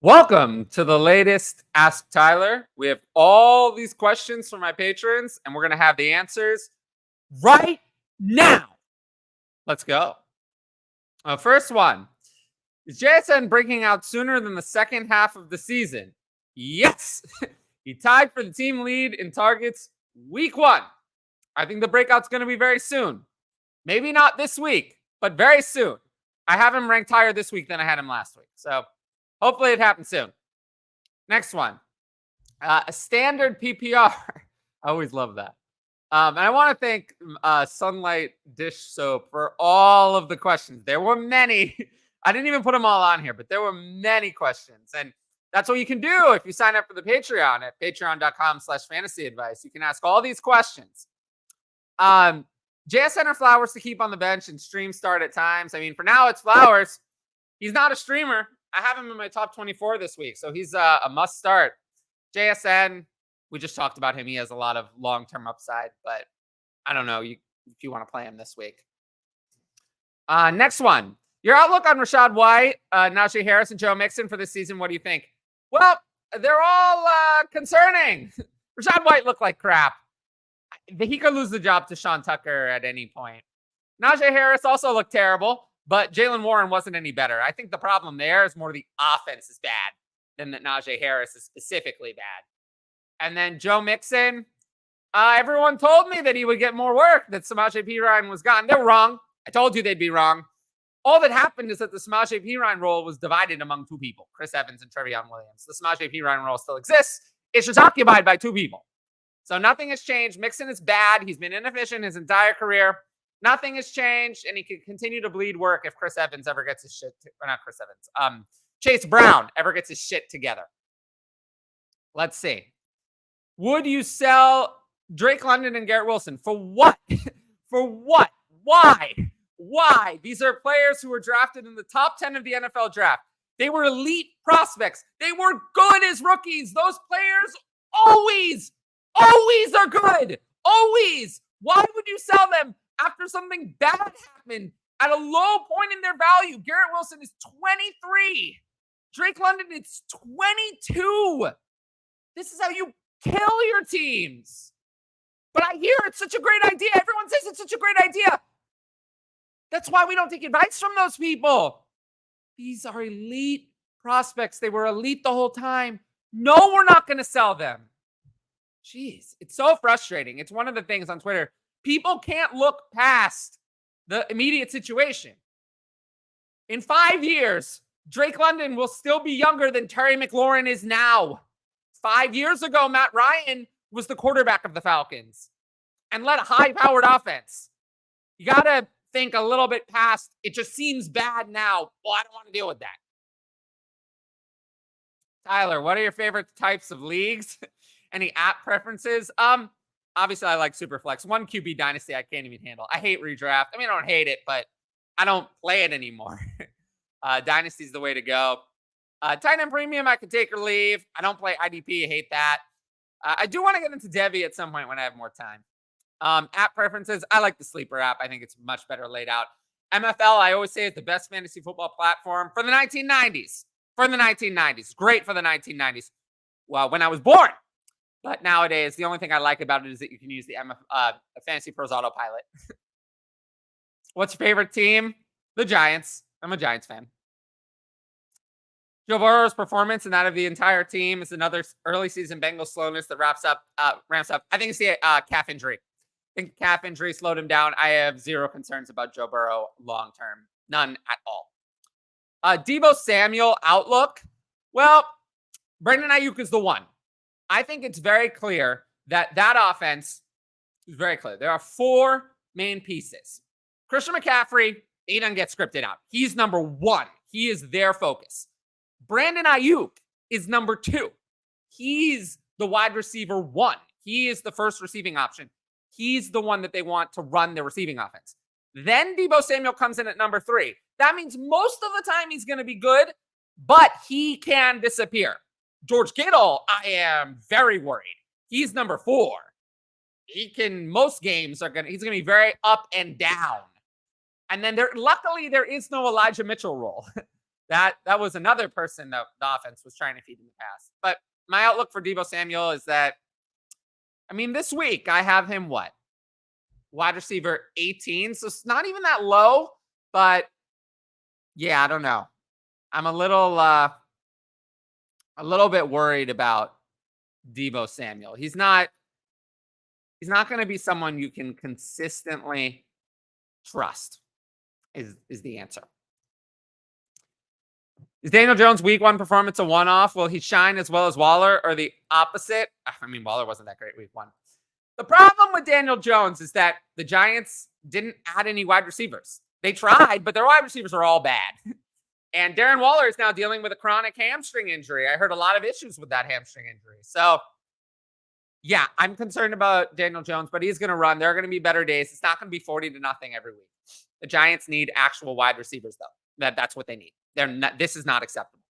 Welcome to the latest Ask Tyler. We have all these questions from my patrons, and we're going to have the answers right now. Let's go. First one. Is Jaxon breaking out sooner than the second half of the season? Yes. He tied for the team lead in targets week 1. I think the breakout's going to be very soon. Maybe not this week, but very soon. I have him ranked higher this week than I had him last week. So hopefully it happens soon. Next one. A standard PPR. I always love that. And I want to thank Sunlight Dish Soap for all of the questions. There were many. I didn't even put them all on here, but there were many questions. And that's what you can do if you sign up for the Patreon at patreon.com/fantasyadvice. You can ask all these questions. JSN or Flowers to keep on the bench and stream start at times. I mean, for now, it's Flowers. He's not a streamer. I have him in my top 24 this week, so he's a must start. JSN, we just talked about him. He has a lot of long-term upside, but I don't know if you want to play him this week. Next one. Your outlook on Rachaad White, Najee Harris, and Joe Mixon for this season, what do you think? Well, they're all concerning. Rachaad White looked like crap. He could lose the job to Sean Tucker at any point. Najee Harris also looked terrible. But Jaylen Warren wasn't any better. I think the problem there is more the offense is bad than that Najee Harris is specifically bad. And then Joe Mixon, everyone told me that he would get more work, that Samaje Perine was gone. They were wrong. I told you they'd be wrong. All that happened is that the Samaje Perine role was divided among 2 people, Chris Evans and Trevion Williams. The Samaje Perine role still exists. It's just occupied by 2 people. So nothing has changed. Mixon is bad. He's been inefficient his entire career. Nothing has changed, and he can continue to bleed work if Chris Evans ever gets his shit. Or not Chris Evans. Chase Brown ever gets his shit together. Let's see. Would you sell Drake London and Garrett Wilson for what? For what? Why? Why? These are players who were drafted in the top 10 of the NFL draft. They were elite prospects. They were good as rookies. Those players always are good. Always. Why would you sell them after something bad happened at a low point in their value? Garrett Wilson is 23. Drake London is 22. This is how you kill your teams. But I hear it's such a great idea. Everyone says it's such a great idea. That's why we don't take advice from those people. These are elite prospects. They were elite the whole time. No, we're not going to sell them. Jeez, it's so frustrating. It's one of the things on Twitter. People can't look past the immediate situation. In 5 years, Drake London will still be younger than Terry McLaurin is now. 5 years ago, Matt Ryan was the quarterback of the Falcons and led a high-powered offense. You got to think a little bit past, it just seems bad now. Well, I don't want to deal with that. Tyler, what are your favorite types of leagues? Any app preferences? Obviously, I like Superflex. 1 QB Dynasty, I can't even handle. I hate redraft. I mean, I don't hate it, but I don't play it anymore. Dynasty is the way to go. Tight end premium, I could take or leave. I don't play IDP. I hate that. I do want to get into Devi at some point when I have more time. App preferences, I like the Sleeper app. I think it's much better laid out. MFL, I always say, is the best fantasy football platform for the 1990s. For the 1990s. Great for the 1990s. Well, when I was born. But nowadays, the only thing I like about it is that you can use the Fantasy Pros Autopilot. What's your favorite team? The Giants. I'm a Giants fan. Joe Burrow's performance and that of the entire team is another early season Bengals slowness that ramps up. I think it's the calf injury. I think calf injury slowed him down. I have zero concerns about Joe Burrow long term. None at all. Deebo Samuel outlook. Well, Brandon Aiyuk is the one. I think it's very clear that offense is very clear. There are 4 main pieces. Christian McCaffrey, he doesn't get scripted out. He's number 1. He is their focus. Brandon Aiyuk is number 2. He's the wide receiver 1. He is the first receiving option. He's the one that they want to run their receiving offense. Then Deebo Samuel comes in at number 3. That means most of the time he's going to be good, but he can disappear. George Kittle, I am very worried. He's number 4. Most games he's going to be very up and down. And then luckily there is no Elijah Mitchell role. That was another person that the offense was trying to feed in the past. But my outlook for Deebo Samuel is that, I mean, this week I have him what? Wide receiver 18. So it's not even that low, but yeah, I don't know. I'm a little bit worried about Deebo Samuel. He's not going to be someone you can consistently trust is the answer. Is Daniel Jones' week 1 performance a one-off? Will he shine as well as Waller, or the opposite? I mean, Waller wasn't that great week 1. The problem with Daniel Jones is that the Giants didn't add any wide receivers. They tried, but their wide receivers are all bad. And Darren Waller is now dealing with a chronic hamstring injury. I heard a lot of issues with that hamstring injury. So, yeah, I'm concerned about Daniel Jones, but he's going to run. There are going to be better days. It's not going to be 40-0 every week. The Giants need actual wide receivers, though. That's what they need. This is not acceptable.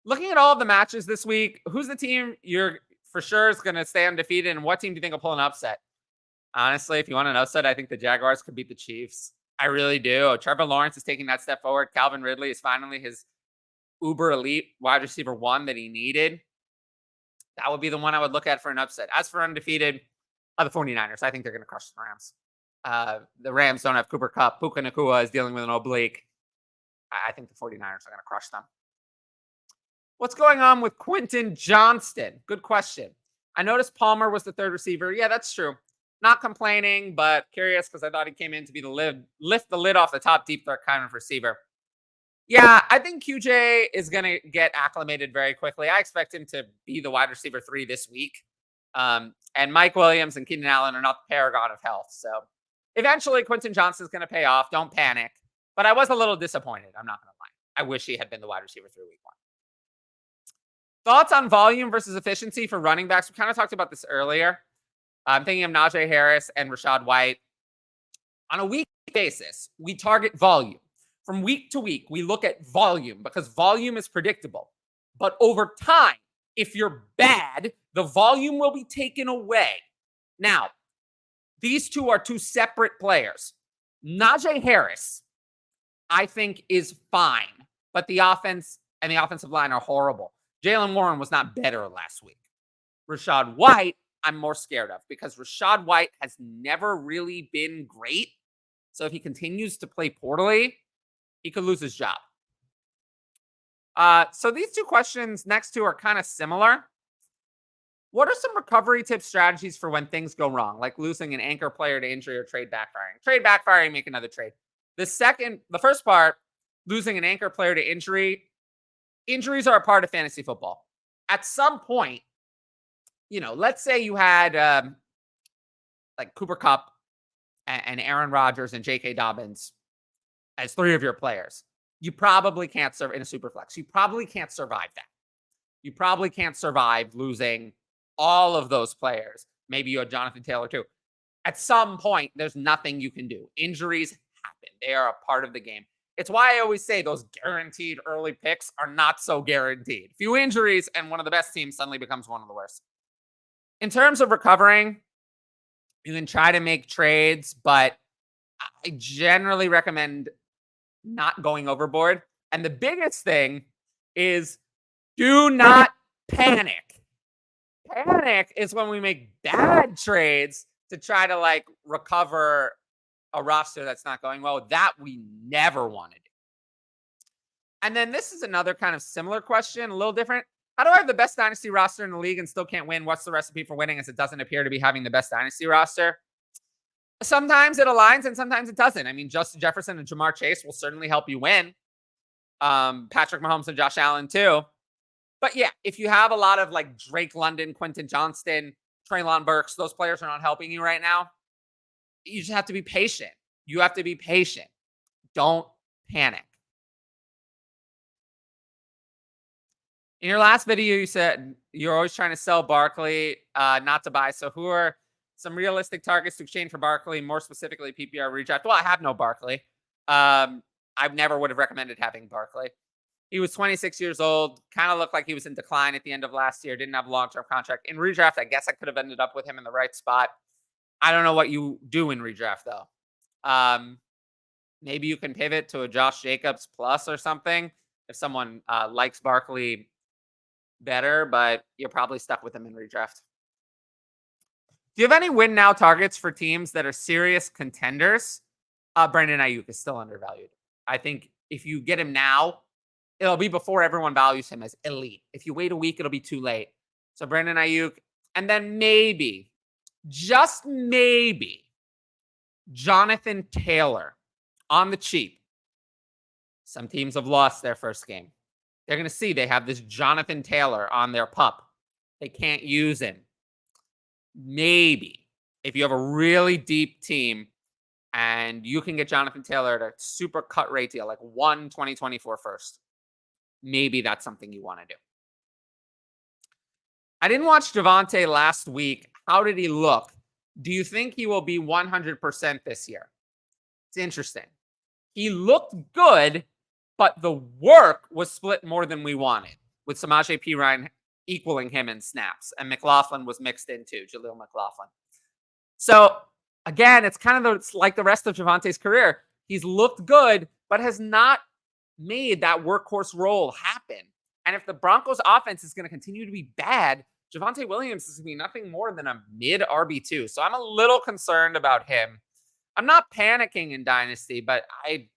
Looking at all of the matches this week, who's the team you're for sure is going to stay undefeated, and what team do you think will pull an upset? Honestly, if you want an upset, I think the Jaguars could beat the Chiefs. I really do. Trevor Lawrence is taking that step forward. Calvin Ridley is finally his uber elite wide receiver 1 that he needed. That would be the one I would look at for an upset. As for undefeated, the 49ers, I think they're going to crush the Rams. The Rams don't have Cooper Kupp. Puka Nacua is dealing with an oblique. I think the 49ers are going to crush them. What's going on with Quentin Johnston? Good question. I noticed Palmer was the 3rd receiver. Yeah, that's true. Not complaining, but curious because I thought he came in to be lift the lid off the top deep threat kind of receiver. Yeah, I think QJ is going to get acclimated very quickly. I expect him to be the wide receiver 3 this week. And Mike Williams and Keenan Allen are not the paragon of health. So eventually Quentin Johnston is going to pay off. Don't panic. But I was a little disappointed. I'm not going to lie. I wish he had been the wide receiver 3 week 1. Thoughts on volume versus efficiency for running backs? We kind of talked about this earlier. I'm thinking of Najee Harris and Rachaad White. On a weekly basis, we target volume. From week to week, we look at volume because volume is predictable. But over time, if you're bad, the volume will be taken away. Now, these two are 2 separate players. Najee Harris, I think, is fine, but the offense and the offensive line are horrible. Jaylen Warren was not better last week. Rachaad White, I'm more scared of because Rachaad White has never really been great. So if he continues to play poorly, he could lose his job. So these 2 questions next to are kind of similar. What are some recovery tip strategies for when things go wrong, like losing an anchor player to injury or trade backfiring? Trade backfiring, make another trade. The first part, losing an anchor player to injury. Injuries are a part of fantasy football. At some point, let's say you had like Cooper Kupp and Aaron Rodgers and J.K. Dobbins as 3 of your players. You probably can't serve in a super flex. You probably can't survive that. You probably can't survive losing all of those players. Maybe you had Jonathan Taylor too. At some point, there's nothing you can do. Injuries happen. They are a part of the game. It's why I always say those guaranteed early picks are not so guaranteed. Few injuries and one of the best teams suddenly becomes one of the worst. In terms of recovering, you can try to make trades, but I generally recommend not going overboard. And the biggest thing is do not panic. Panic is when we make bad trades to try to recover a roster that's not going well. That we never want to do. And then this is another kind of similar question, a little different. How do I have the best dynasty roster in the league and still can't win? What's the recipe for winning, as it doesn't appear to be having the best dynasty roster? Sometimes it aligns and sometimes it doesn't. I mean, Justin Jefferson and Jamar Chase will certainly help you win. Patrick Mahomes and Josh Allen too. But yeah, if you have a lot of Drake London, Quentin Johnston, Treylon Burks, those players are not helping you right now. You just have to be patient. You have to be patient. Don't panic. In your last video, you said you're always trying to sell Barkley, not to buy. So who are some realistic targets to exchange for Barkley, more specifically PPR redraft? Well, I have no Barkley. I never would have recommended having Barkley. He was 26 years old, kind of looked like he was in decline at the end of last year, didn't have a long-term contract. In redraft, I guess I could have ended up with him in the right spot. I don't know what you do in redraft, though. Maybe you can pivot to a Josh Jacobs plus or something if someone likes Barkley better, but you're probably stuck with him in redraft. Do you have any win now targets for teams that are serious contenders? Brandon Aiyuk is still undervalued. I think if you get him now, it'll be before everyone values him as elite. If you wait a week, it'll be too late. So Brandon Aiyuk, and then maybe, just maybe, Jonathan Taylor on the cheap. Some teams have lost their first game. They're going to see they have this Jonathan Taylor on their pup. They can't use him. Maybe if you have a really deep team and you can get Jonathan Taylor at a super cut rate deal, like 2024 first, maybe that's something you want to do. I didn't watch Javonte last week. How did he look? Do you think he will be 100% this year? It's interesting. He looked good, but the work was split more than we wanted, with Samaje Perine equaling him in snaps, and McLaughlin was mixed in too, Jaleel McLaughlin. So again, it's kind of like the rest of Javonte's career. He's looked good, but has not made that workhorse role happen. And if the Broncos offense is going to continue to be bad, Javonte Williams is going to be nothing more than a mid RB2. So I'm a little concerned about him. I'm not panicking in Dynasty, but I'm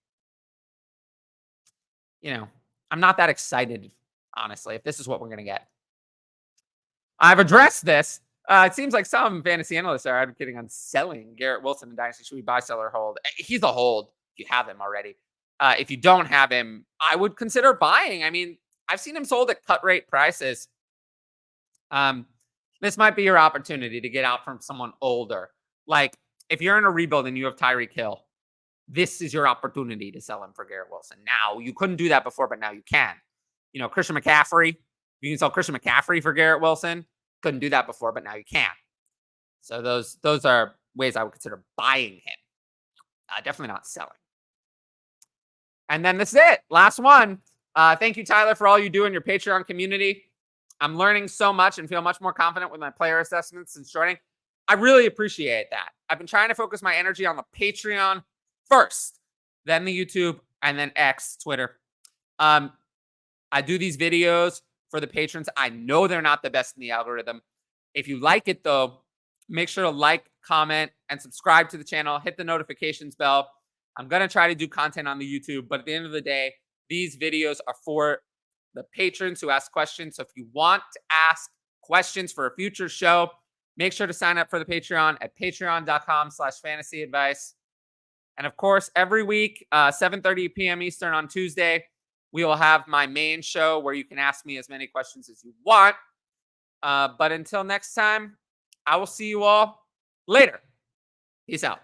not that excited, honestly, if this is what we're going to get. I've addressed this. It seems like some fantasy analysts are advocating on selling Garrett Wilson in Dynasty. Should we buy, sell, or hold? He's a hold if you have him already. If you don't have him, I would consider buying. I mean, I've seen him sold at cut rate prices. This might be your opportunity to get out from someone older. Like, if you're in a rebuild and you have Tyreek Hill, this is your opportunity to sell him for Garrett Wilson. Now, you couldn't do that before, but now you can. Christian McCaffrey, you can sell Christian McCaffrey for Garrett Wilson. Couldn't do that before, but now you can. So those are ways I would consider buying him. Definitely not selling. And then this is it. Last one. Thank you, Tyler, for all you do in your Patreon community. I'm learning so much and feel much more confident with my player assessments and shorting. I really appreciate that. I've been trying to focus my energy on the Patreon first, then the YouTube, and then X, Twitter. I do these videos for the patrons. I know they're not the best in the algorithm. If you like it, though, make sure to like, comment, and subscribe to the channel. Hit the notifications bell. I'm going to try to do content on the YouTube, but at the end of the day, these videos are for the patrons who ask questions. So if you want to ask questions for a future show, make sure to sign up for the Patreon at patreon.com/fantasyadvice. And of course, every week, 7:30 p.m. Eastern on Tuesday, we will have my main show where you can ask me as many questions as you want. But until next time, I will see you all later. Peace out.